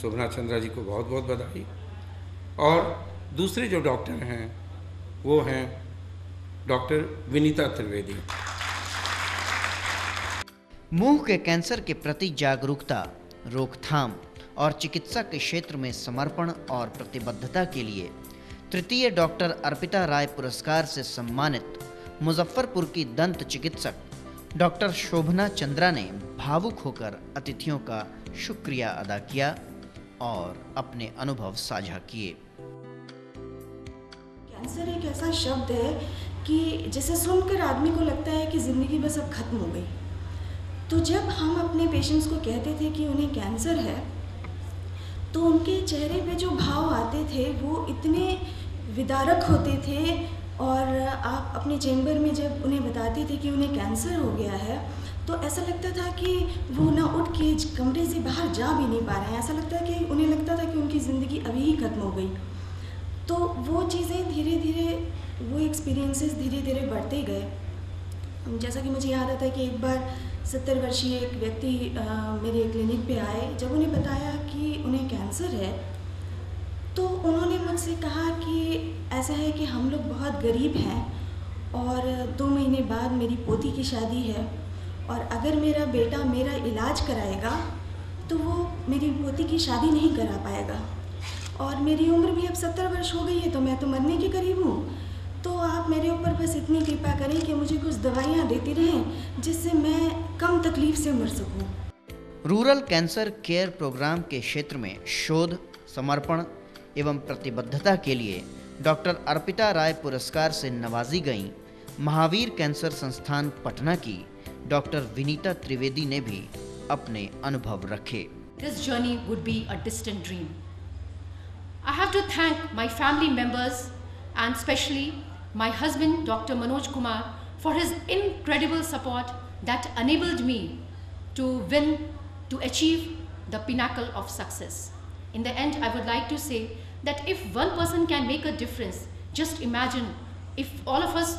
शोभना चंद्रा जी को बहुत बहुत बधाई। और दूसरे जो डॉक्टर हैं वो हैं डॉक्टर विनीता त्रिवेदी। मुंह के कैंसर के प्रति जागरूकता, रोकथाम और चिकित्सा के क्षेत्र में समर्पण और प्रतिबद्धता के लिए तृतीय डॉक्टर अर्पिता राय पुरस्कार से सम्मानित मुजफ्फरपुर की दंत चिकित्सक डॉक्टर शोभना चंद्रा ने भावुक होकर अतिथियों का शुक्रिया अदा किया और अपने अनुभव साझा किए। कैंसर एक ऐसा शब्द है कि जिसे सुनकर आदमी को लगता है कि ज़िंदगी बस अब खत्म हो गई। तो जब हम अपने पेशेंट्स को कहते थे कि उन्हें कैंसर है, तो उनके चेहरे पे जो भाव आते थे वो इतने विदारक होते थे। और आप अपने चैम्बर में जब उन्हें बताते थे कि उन्हें कैंसर हो गया है, तो ऐसा लगता था कि वो ना उठ के कमरे से बाहर जा भी नहीं पा रहे हैं। ऐसा लगता है कि उन्हें लगता था कि उनकी ज़िंदगी अभी ही खत्म हो गई। तो वो चीज़ें धीरे धीरे, वो एक्सपीरियंसेस धीरे धीरे बढ़ते गए। जैसा कि मुझे याद आता है कि एक बार 70 वर्षीय एक व्यक्ति मेरे क्लिनिक पे आए। जब उन्हें बताया कि उन्हें कैंसर है, तो उन्होंने मुझसे कहा कि ऐसा है कि हम लोग बहुत गरीब हैं और 2 महीने बाद मेरी पोती की शादी है, और अगर मेरा बेटा मेरा इलाज कराएगा तो वो मेरी पोती की शादी नहीं करा पाएगा, और मेरी उम्र भी अब 70 वर्ष हो गई है, तो मैं तो मरने के करीब हूँ। तो आप मेरे ऊपर बस इतनी कृपा करें कि मुझे कुछ दवाइयाँ देती रहें जिससे मैं कम तकलीफ से मर सकूँ। रूरल कैंसर केयर प्रोग्राम के क्षेत्र में शोध, समर्पण एवं प्रतिबद्धता के लिए डॉक्टर अर्पिता राय पुरस्कार से नवाजी गईं महावीर कैंसर संस्थान पटना की डॉक्टर विनीता त्रिवेदी ने भी अपने अनुभव रखे। This journey would be a distant dream. I have to thank my family members and especially my husband Dr. Manoj Kumar for his incredible support that enabled me to win, to achieve the pinnacle of success. In the end, I would like to say that if one person can make a difference, just imagine if all of us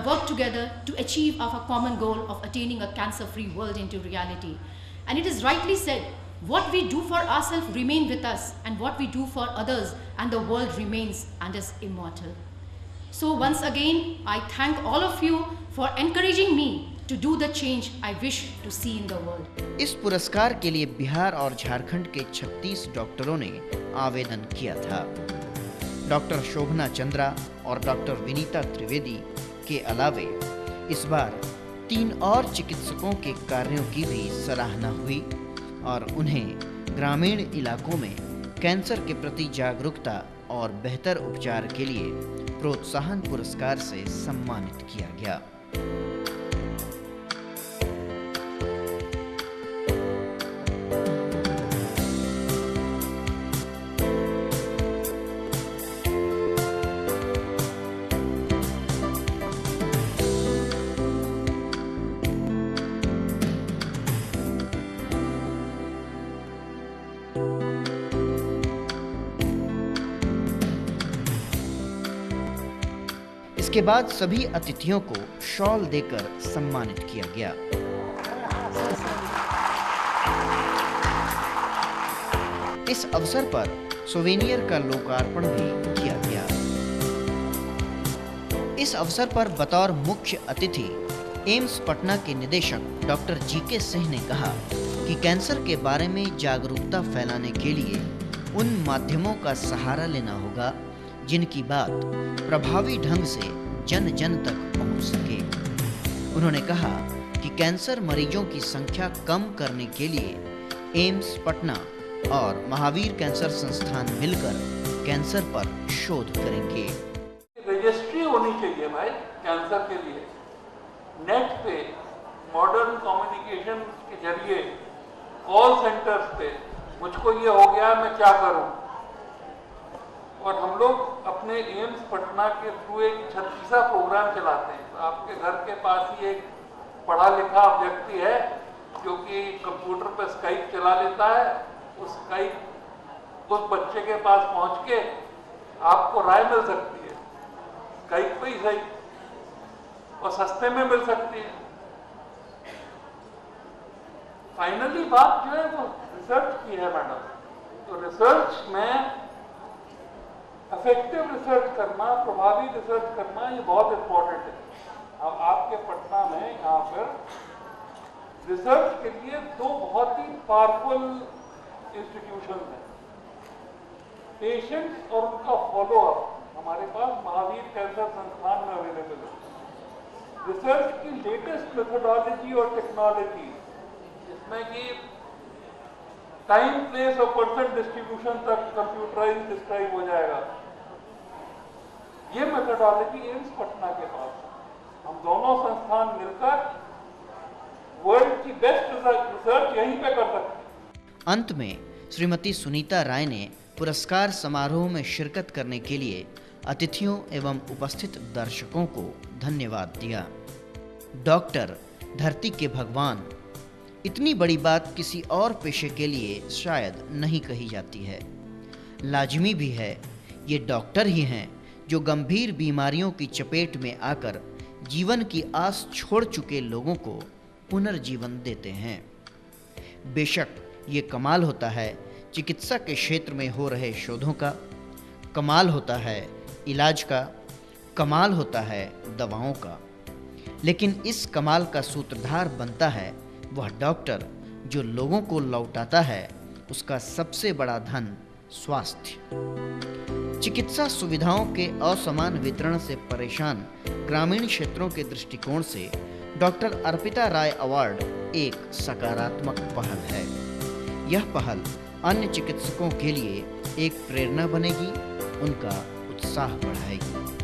work together to achieve our common goal of attaining a cancer-free world into reality. And it is rightly said, what we do for ourselves remain with us, and what we do for others and the world remains and is immortal. So once again, I thank all of you for encouraging me to do the change I wish to see in the world. इस पुरस्कार के लिए बिहार और झारखंड के 36 डॉक्टरों ने आवेदन किया था। डॉक्टर शोभना चंद्रा और डॉक्टर विनीता त्रिवेदी के अलावे इस बार 3 और चिकित्सकों के कार्यों की भी सराहना हुई और उन्हें ग्रामीण इलाकों में कैंसर के प्रति जागरूकता और बेहतर उपचार के लिए प्रोत्साहन पुरस्कार से सम्मानित किया गया। इसके बाद सभी अतिथियों को शॉल देकर सम्मानित किया गया। इस अवसर पर सोवेनियर का लोकार्पण भी किया गया। इस अवसर पर बतौर मुख्य अतिथि एम्स पटना के निदेशक डॉक्टर जीके सिंह ने कहा कि कैंसर के बारे में जागरूकता फैलाने के लिए उन माध्यमों का सहारा लेना होगा जिनकी बात प्रभावी ढंग से जन जन तक पहुंच सके। उन्होंने कहा कि कैंसर मरीजों की संख्या कम करने के लिए एम्स पटना और महावीर कैंसर संस्थान मिलकर कैंसर पर शोध करेंगे। रजिस्ट्री होनी चाहिए भाई कैंसर के लिए। नेट पे मॉडर्न कम्युनिकेशन के जरिए कॉल सेंटर्स पे मुझको ये हो गया, मैं क्या करूं। और हम लोग अपने एम्स पटना के थ्रू एक 36वां प्रोग्राम चलाते हैं। तो आपके घर के पास ही एक पढ़ा लिखा व्यक्ति है जो कि कंप्यूटर पर स्काइप चला लेता है। उस स्काइप उस बच्चे के पास पहुंच के आपको राय मिल सकती है, स्काइप पे ही सही, और सस्ते में मिल सकती है। फाइनली बात जो है वो रिसर्च की है मैडम। तो रिसर्च में इफेक्टिव रिसर्च करना, प्रभावी रिसर्च करना, ये बहुत इंपॉर्टेंट है। अब आपके पटना में यहाँ पर रिसर्च के लिए दो बहुत ही पावरफुल इंस्टीट्यूशन हैं। पेशेंट्स और उनका फॉलोअप हमारे पास महावीर कैंसर संस्थान में अवेलेबल है। रिसर्च की लेटेस्ट मेथोडोलॉजी और टेक्नोलॉजी, जिसमें कि टाइम, प्लेस और पर्सन डिस्ट्रीब्यूशन तक कंप्यूटराइज डिस्क्राइब हो जाएगा, ये मेथोडोलॉजी एम्स पटना के पास है। हम दोनों संस्थान मिलकर वर्ल्ड की बेस्ट रिसर्च यहीं पे कर सकते हैं। अंत में श्रीमती सुनीता राय ने पुरस्कार समारोह में शिरकत करने के लिए अतिथियों एवं उपस्थित दर्शकों को धन्यवाद दिया। डॉक्टर धरती के भगवान, इतनी बड़ी बात किसी और पेशे के लिए शायद नहीं कही जाती है। लाजमी भी है, ये डॉक्टर ही हैं जो गंभीर बीमारियों की चपेट में आकर जीवन की आस छोड़ चुके लोगों को पुनर्जीवन देते हैं। बेशक ये कमाल होता है चिकित्सा के क्षेत्र में हो रहे शोधों का, कमाल होता है इलाज का, कमाल होता है दवाओं का, लेकिन इस कमाल का सूत्रधार बनता है वह डॉक्टर जो लोगों को लौटाता है उसका सबसे बड़ा धन, स्वास्थ्य। चिकित्सा सुविधाओं के असमान वितरण से परेशान ग्रामीण क्षेत्रों के दृष्टिकोण से डॉक्टर अर्पिता राय अवार्ड एक सकारात्मक पहल है। यह पहल अन्य चिकित्सकों के लिए एक प्रेरणा बनेगी, उनका उत्साह बढ़ाएगी।